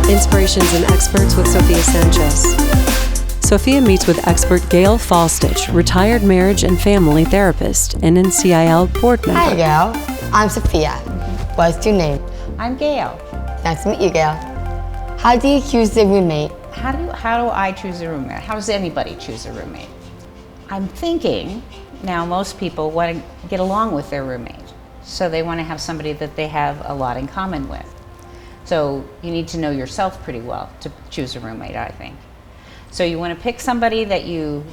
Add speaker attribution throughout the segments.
Speaker 1: Inspirations and Experts with Sofia Sanchez. Sofia meets with expert Gail Faulstich, retired marriage and family therapist, NNCIL board member.
Speaker 2: Hi, Gail. I'm Sofia. What's your name?
Speaker 3: I'm Gail.
Speaker 2: Nice to meet you, Gail. How do you choose a roommate?
Speaker 3: How do I choose a roommate? How does anybody choose a roommate? I'm thinking now most people want to get along with their roommate. So they want to have somebody that they have a lot in common with. So you need to know yourself pretty well to choose a roommate, I think. So you want to pick somebody that you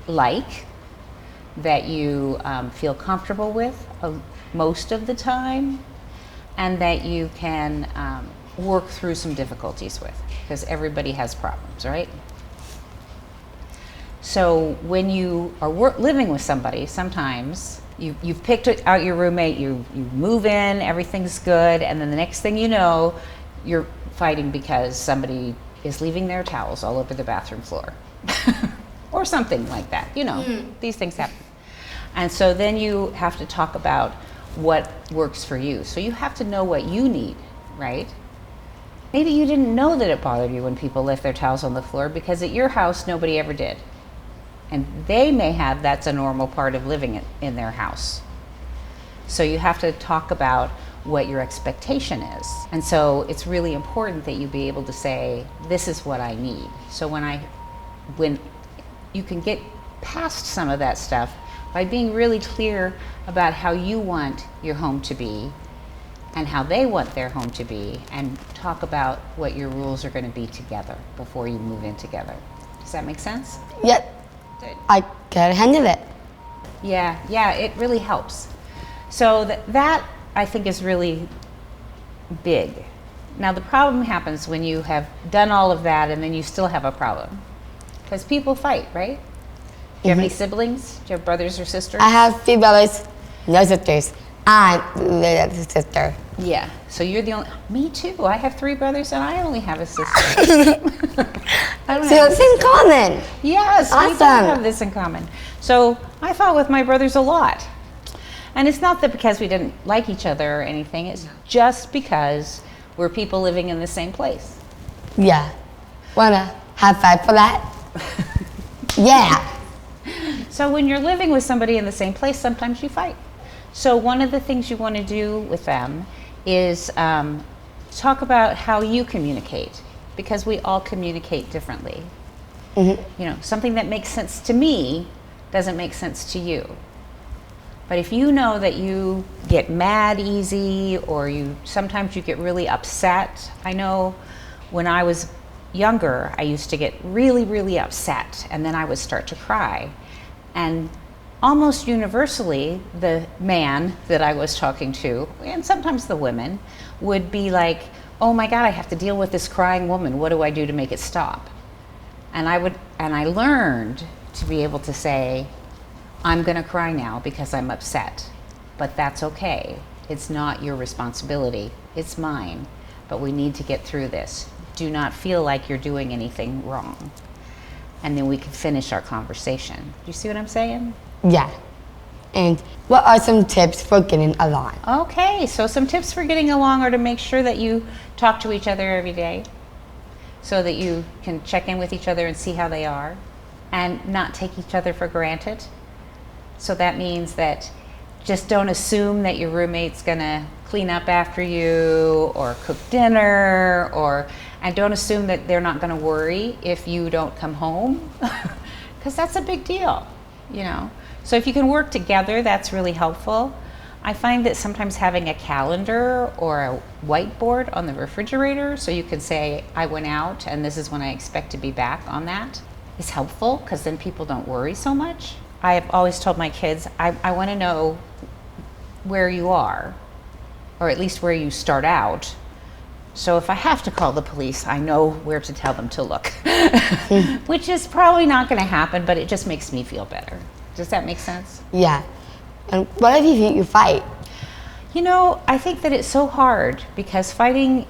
Speaker 3: like, that you feel comfortable with most of the time, and that you can work through some difficulties with, because everybody has problems, right? So when you are living with somebody, sometimes you've picked out your roommate, you move in, everything's good, and then the next thing you know, you're fighting because somebody is leaving their towels all over the bathroom floor. Or something like that, these things happen. And so then you have to talk about what works for you. So you have to know what you need, right? Maybe you didn't know that it bothered you when people left their towels on the floor because at your house, nobody ever did. And they may have that's a normal part of living in their house. So you have to talk about what your expectation is. And so it's really important that you be able to say, this is what I need. So when you can get past some of that stuff by being really clear about how you want your home to be and how they want their home to be, and talk about what your rules are going to be together before you move in together. Does that make sense?
Speaker 2: Yep.
Speaker 3: Good.
Speaker 2: I can handle it.
Speaker 3: Yeah, it really helps. So that I think is really big. Now the problem happens when you have done all of that and then you still have a problem. Because people fight, right? Do you have any siblings? Do you have brothers or sisters?
Speaker 2: I have 3 brothers, no sisters. I'm the little sister.
Speaker 3: Yeah, so you're the only, me too. I have 3 brothers and I only have a sister. I don't
Speaker 2: So
Speaker 3: have a
Speaker 2: it's in common.
Speaker 3: Yes, we do
Speaker 2: Awesome.
Speaker 3: have this in common. So I fought with my brothers a lot. And it's not that because we didn't like each other or anything, it's just because we're people living in the same place.
Speaker 2: Yeah. Wanna high five for that? Yeah.
Speaker 3: So when you're living with somebody in the same place, sometimes you fight. So one of the things you want to do with them is talk about how you communicate, because we all communicate differently. Something that makes sense to me doesn't make sense to you. But if you know that you get mad easy, or sometimes you get really upset. I know when I was younger, I used to get really, really upset, and then I would start to cry. And almost universally, the man that I was talking to, and sometimes the women, would be like, oh my God, I have to deal with this crying woman. What do I do to make it stop? And I learned to be able to say, I'm gonna cry now because I'm upset, but that's okay. It's not your responsibility, it's mine, but we need to get through this. Do not feel like you're doing anything wrong. And then we can finish our conversation. Do you see what I'm saying?
Speaker 2: Yeah. And what are some tips for getting along?
Speaker 3: Okay, so some tips for getting along are to make sure that you talk to each other every day so that you can check in with each other and see how they are, and not take each other for granted. So that means that just don't assume that your roommate's gonna clean up after you or cook dinner, and don't assume that they're not gonna worry if you don't come home, because that's a big deal, So if you can work together, that's really helpful. I find that sometimes having a calendar or a whiteboard on the refrigerator, so you can say, I went out and this is when I expect to be back on that, is helpful, because then people don't worry so much. I have always told my kids, I want to know where you are, or at least where you start out. So if I have to call the police, I know where to tell them to look, which is probably not going to happen, but it just makes me feel better. Does that make sense?
Speaker 2: Yeah. And what if you fight?
Speaker 3: I think that it's so hard, because fighting,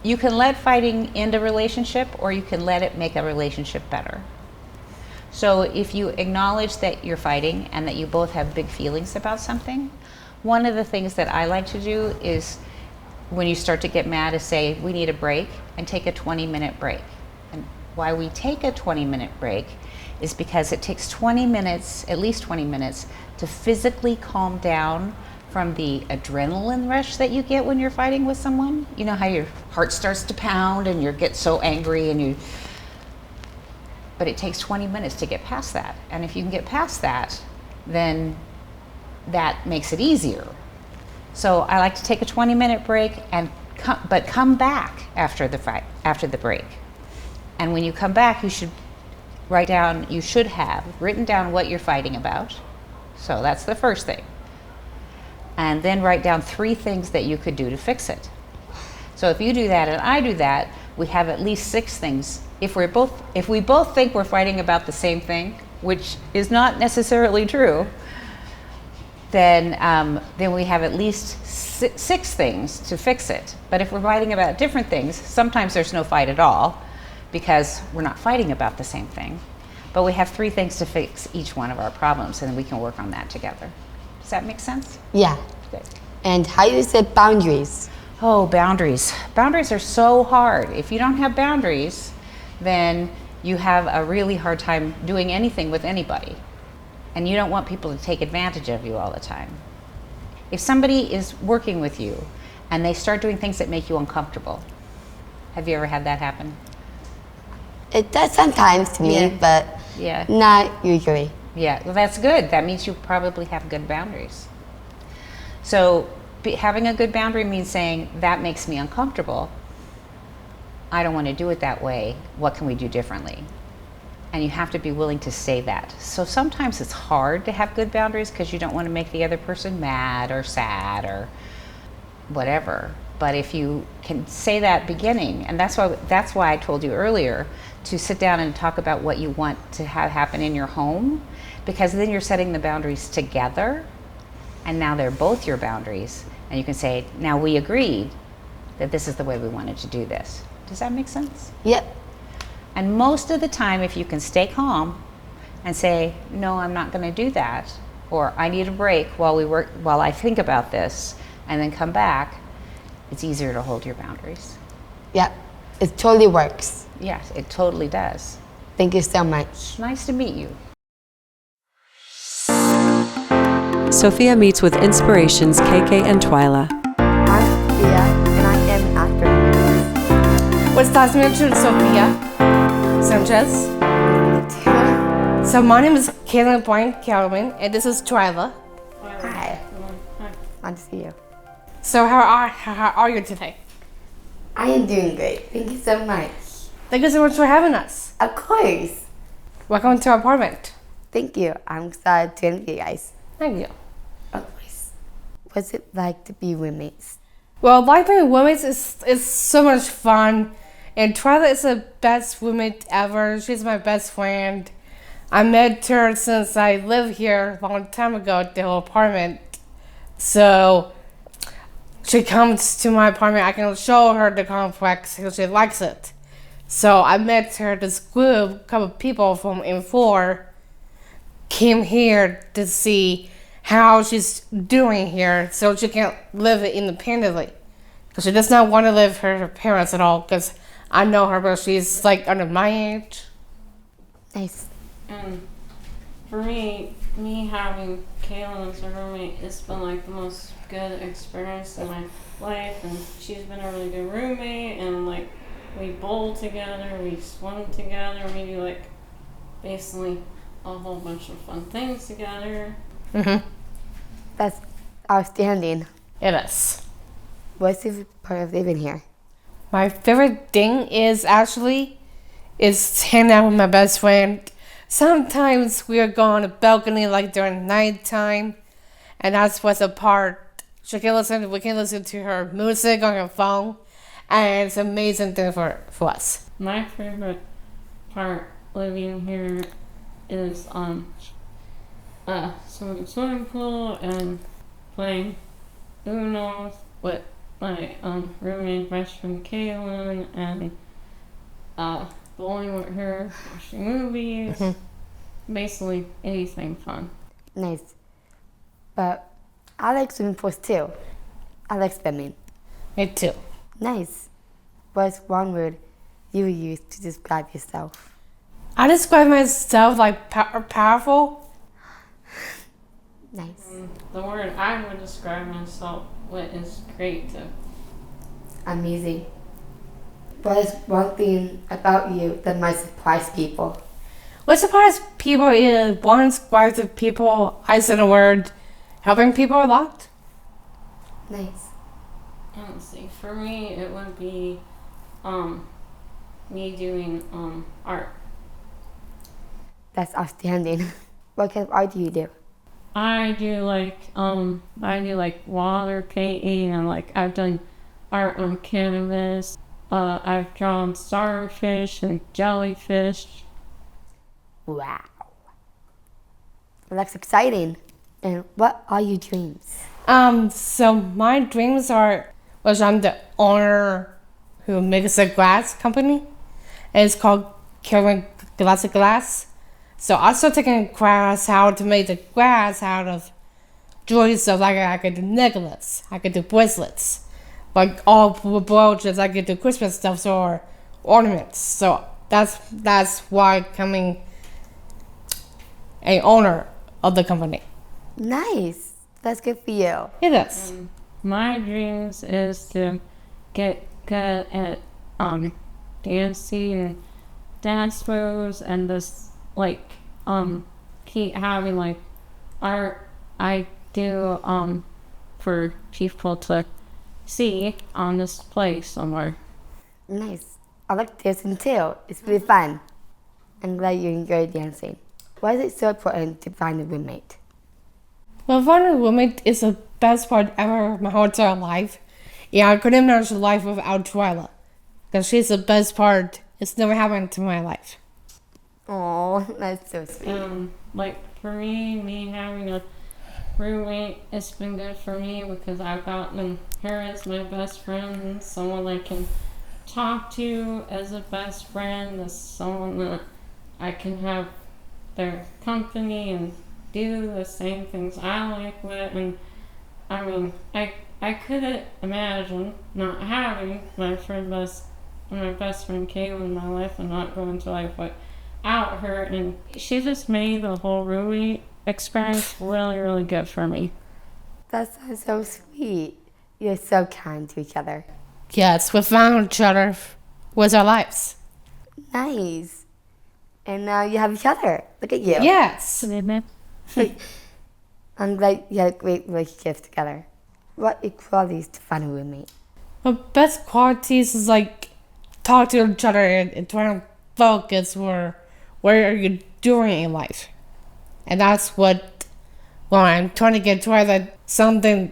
Speaker 3: you can let fighting end a relationship, or you can let it make a relationship better. So if you acknowledge that you're fighting and that you both have big feelings about something, one of the things that I like to do is when you start to get mad is say, we need a break, and take a 20-minute break. And why we take a 20-minute break is because it takes 20 minutes, at least 20 minutes, to physically calm down from the adrenaline rush that you get when you're fighting with someone. You know how your heart starts to pound and you get so angry but it takes 20 minutes to get past that. And if you can get past that, then that makes it easier. So I like to take a 20-minute break but come back after the break. And when you come back, you should have written down what you're fighting about. So that's the first thing. And then write down 3 things that you could do to fix it. So if you do that and I do that, we have at least 6 things. If we both think we're fighting about the same thing, which is not necessarily true, then we have at least 6 things to fix it. But if we're fighting about different things, sometimes there's no fight at all because we're not fighting about the same thing. But we have 3 things to fix each one of our problems, and we can work on that together. Does that make sense?
Speaker 2: Yeah.
Speaker 3: Good.
Speaker 2: And how you set boundaries?
Speaker 3: Oh, boundaries. Boundaries are so hard. If you don't have boundaries, then you have a really hard time doing anything with anybody. And you don't want people to take advantage of you all the time. If somebody is working with you and they start doing things that make you uncomfortable, have you ever had that happen?
Speaker 2: It does sometimes to me, but not usually.
Speaker 3: Yeah, well, that's good. That means you probably have good boundaries. So having a good boundary means saying, that makes me uncomfortable. I don't want to do it that way. What can we do differently? And you have to be willing to say that. So sometimes it's hard to have good boundaries because you don't want to make the other person mad or sad or whatever. But if you can say that beginning, and that's why I told you earlier to sit down and talk about what you want to have happen in your home, because then you're setting the boundaries together, and now they're both your boundaries. And you can say, now we agreed that this is the way we wanted to do this. Does that make sense?
Speaker 2: Yep.
Speaker 3: And most of the time, if you can stay calm and say, no, I'm not going to do that, or I need a break while I think about this, and then come back, it's easier to hold your boundaries.
Speaker 2: Yep. It totally works.
Speaker 3: Yes, it totally does.
Speaker 2: Thank you so much.
Speaker 3: Nice to meet you.
Speaker 1: Sophia meets with Inspirations KK and Twyla.
Speaker 2: I'm Sophia, and I am an actor.
Speaker 4: What's nice to meet you, Sofia Sanchez. So my name is Caitlin Calvin, and this is Twyla.
Speaker 2: Hi. Nice to see you.
Speaker 4: So how are you today?
Speaker 2: I am doing great. Thank you so much.
Speaker 4: Thank you so much for having us.
Speaker 2: Of course.
Speaker 4: Welcome to our apartment.
Speaker 2: Thank you. I'm excited to meet you guys.
Speaker 4: Thank you.
Speaker 2: Of course. What's it like to be roommates?
Speaker 4: Well, life being roommates is so much fun, and Twyla is the best roommate ever. She's my best friend. I met her since I lived here a long time ago at the whole apartment. So she comes to my apartment. I can show her the complex because she likes it. So I met her. This group, a couple of people from N4, came here to see how she's doing here so she can live it independently. Because she does not want to live with her parents at all, because I know her, but she's like under my age.
Speaker 2: Nice.
Speaker 5: And for me having Kaylin as a roommate, it's been like the most good experience in my life, and she's been a really good roommate, and like we bowl together, we swim together, we do like basically a whole bunch of fun things together.
Speaker 4: Mm-hmm.
Speaker 2: That's outstanding.
Speaker 4: It is.
Speaker 2: What's your favorite part of living here?
Speaker 4: My favorite thing is hanging out with my best friend. Sometimes we are go on the balcony like during nighttime, and that's what's a part. We can listen to her music on her phone, and it's an amazing thing for us.
Speaker 5: My favorite part living here is swimming pool and playing Uno with my roommate best friend Kaylin, and bowling with her, watching movies, basically anything fun.
Speaker 2: Nice. But I like swimming pools too. I like swimming.
Speaker 4: Me too.
Speaker 2: Nice. What's one word you would use to describe yourself?
Speaker 4: I describe myself like powerful.
Speaker 2: Nice.
Speaker 5: The word I would describe myself with is creative.
Speaker 2: Amazing. What is one thing about you that might surprise people?
Speaker 4: What surprised people is one surprise of people. I said a word, helping people a lot.
Speaker 2: Nice.
Speaker 5: Let's see. For me, it would be me doing art.
Speaker 2: That's outstanding. What kind of art do you do?
Speaker 5: I do like water painting, and like I've done art on canvas. I've drawn starfish and jellyfish.
Speaker 2: Wow. Well, that's exciting. And what are your dreams?
Speaker 4: So my dreams are, was I'm the owner who makes a glass company. And it's called Classic Glass. So I started taking class how to make the glass out of jewelry. So like I could do necklace, I could do bracelets, like all brooches. I could do Christmas stuff or ornaments. So that's why coming a owner of the company.
Speaker 2: Nice. That's good for you.
Speaker 4: It is.
Speaker 5: My dreams is to get good at dancing and dance moves, and just keep having like art I do for people to see on display somewhere.
Speaker 2: Nice. I like dancing too. It's really fun. I'm glad you enjoy dancing. Why is it so important to find a roommate?
Speaker 4: Well, finding a roommate is the best part ever of my whole entire life. Yeah, I couldn't imagine life without Twyla. Because she's the best part. It's never happened to my life.
Speaker 2: Oh, that's so sweet.
Speaker 5: Like for me having a roommate, it's been good for me because I've gotten her as my best friend, someone I can talk to as a best friend, as someone that I can have their company and do the same things I like with. And I mean, I couldn't imagine not having my best friend Kayla in my life and not going to life without her. And she just made the whole roommate experience really, really good for me.
Speaker 2: That sounds so sweet. You're so kind to each other.
Speaker 4: Yes, we found each other with our lives.
Speaker 2: Nice. And now you have each other. Look at you.
Speaker 4: Yes.
Speaker 2: I'm glad you had a great relationship together. What equalities to find a roommate?
Speaker 4: The best qualities is like talk to each other and trying to focus where are you doing in life. And that's what I'm trying to get to something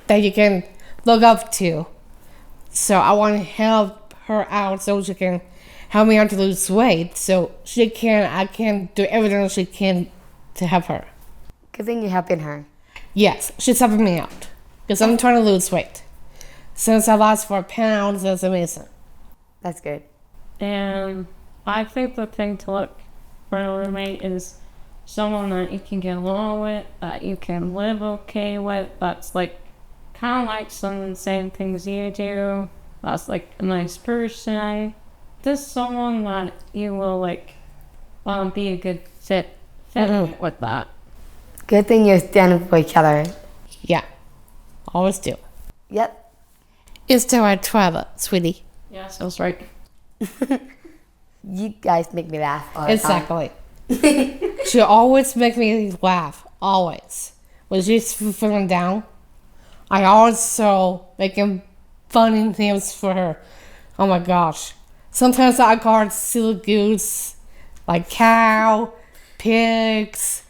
Speaker 4: that you can look up to. So I want to help her out so she can help me out to lose weight. So I can do everything she can to help her.
Speaker 2: Good thing you're helping her.
Speaker 4: Yes, she's helping me out. Because I'm trying to lose weight. Since I lost 4 pounds, that's amazing.
Speaker 2: That's good.
Speaker 5: And I think the thing to look for a roommate is someone that you can get along with, that you can live okay with, that's like kind of like some of the same things you do, that's like a nice person, just someone that you will like be a good fit with that.
Speaker 2: Good thing you're standing for each other.
Speaker 4: Yeah, always do.
Speaker 2: Yep.
Speaker 4: It's still at 12, sweetie.
Speaker 5: Yeah, sounds right.
Speaker 2: You guys make me laugh all the time.
Speaker 4: Exactly. She always makes me laugh, always. When she's feeling down, I also making funny names for her. Oh my gosh. Sometimes I call her silly goose, like cow, pigs,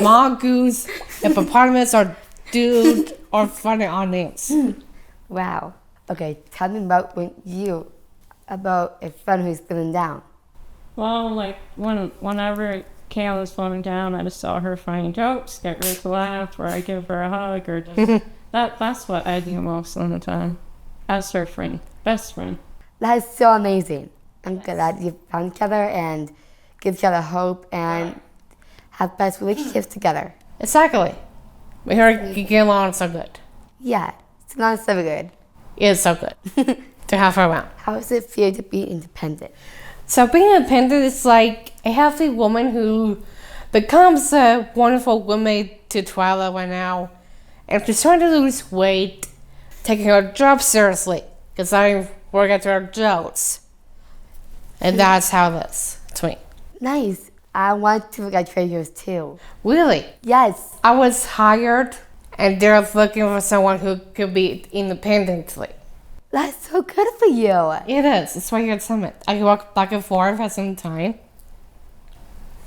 Speaker 4: mongoose, hippopotamus, or dude, or funny on names.
Speaker 2: Wow. Okay, tell me about about a friend who's feeling down.
Speaker 5: Well, like whenever Kayla was falling down, I just saw her finding jokes, get her to laugh, or I give her a hug, or just that's what I do most of the time. As her friend, best friend.
Speaker 2: That is so amazing. I'm glad you found each other and give each other hope and have best relationships together.
Speaker 4: Exactly. We heard you get along so good.
Speaker 2: Yeah, it's not so good.
Speaker 4: It's so good to have her around.
Speaker 2: How does it feel to be independent?
Speaker 4: So being independent is like a healthy woman who becomes a wonderful roommate to Twyla right now. And she's trying to lose weight, taking her job seriously, because I work at her jobs. And that's how it is to me.
Speaker 2: Nice. I want to work at Trader's too.
Speaker 4: Really?
Speaker 2: Yes.
Speaker 4: I was hired, and they're looking for someone who could be independently.
Speaker 2: That's so good for you.
Speaker 4: It is. It's right here at Summit. I can walk back and forth at some time.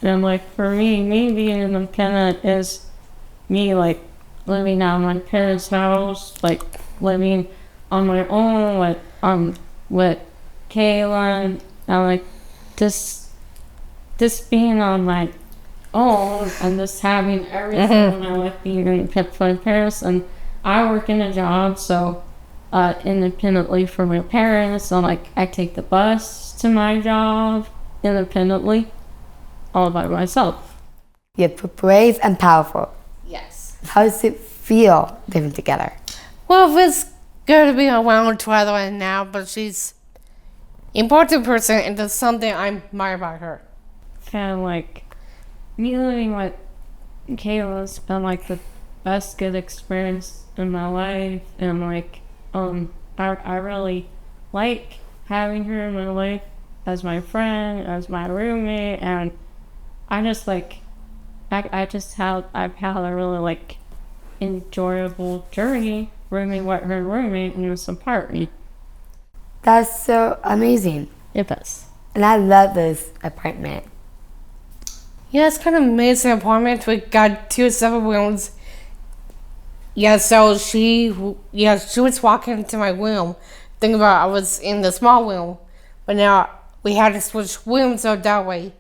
Speaker 5: And like for me being independent is me like living out of my parents' house, like living on my own with Kayla, and like just being on my own and just having everything in my life being kept by my parents. And I work in a job, so independently from my parents. So like I take the bus to my job independently, all by myself.
Speaker 2: You're brave and powerful.
Speaker 4: Yes.
Speaker 2: How does it feel living together?
Speaker 4: Well, it's good to be around Twyla right now, but she's an important person, and that's something I admire about her.
Speaker 5: Kind of like me living with Kayla's been like the best good experience in my life, and like I really like having her in my life as my friend, as my roommate, and I just like I've had a really like enjoyable journey rooming with her roommate in this apartment.
Speaker 2: That's so amazing.
Speaker 4: It does.
Speaker 2: And I love this apartment.
Speaker 4: Yeah, it's kind of amazing apartment. We got 2 separate rooms. Yeah, so she was walking into my room, thinking about I was in the small room, but now we had to switch rooms so that way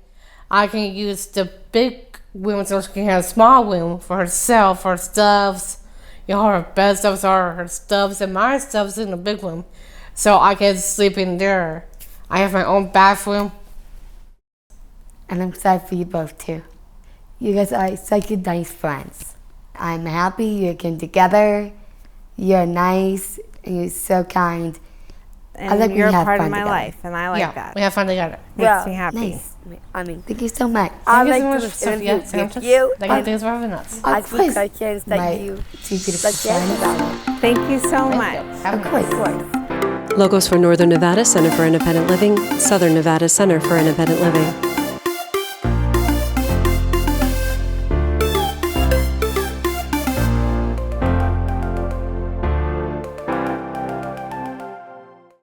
Speaker 4: I can use the big room so she can have a small room for herself, her stuffs, her bed stuffs are her stuffs, and my stuff's in the big room, so I can sleep in there. I have my own bathroom.
Speaker 2: And I'm excited for you both too. You guys are such good, nice friends. I'm happy you came together. You're nice and you're so kind.
Speaker 6: And you're a part of my life, and I like that.
Speaker 4: We have fun together.
Speaker 6: Makes me happy.
Speaker 2: Nice. I mean, thank you so much.
Speaker 6: I'd
Speaker 4: Thank you
Speaker 6: like
Speaker 4: so much,
Speaker 6: to
Speaker 4: Sofia
Speaker 6: interview
Speaker 4: Sanchez.
Speaker 6: you.
Speaker 4: Thank you for having us.
Speaker 6: As
Speaker 2: course.
Speaker 6: questions
Speaker 2: My
Speaker 6: that you
Speaker 2: two beautiful friends.
Speaker 6: Thank you so much.
Speaker 2: Of course.
Speaker 1: Logos for Northern Nevada Center for Independent Living, Southern Nevada Center for Independent Living.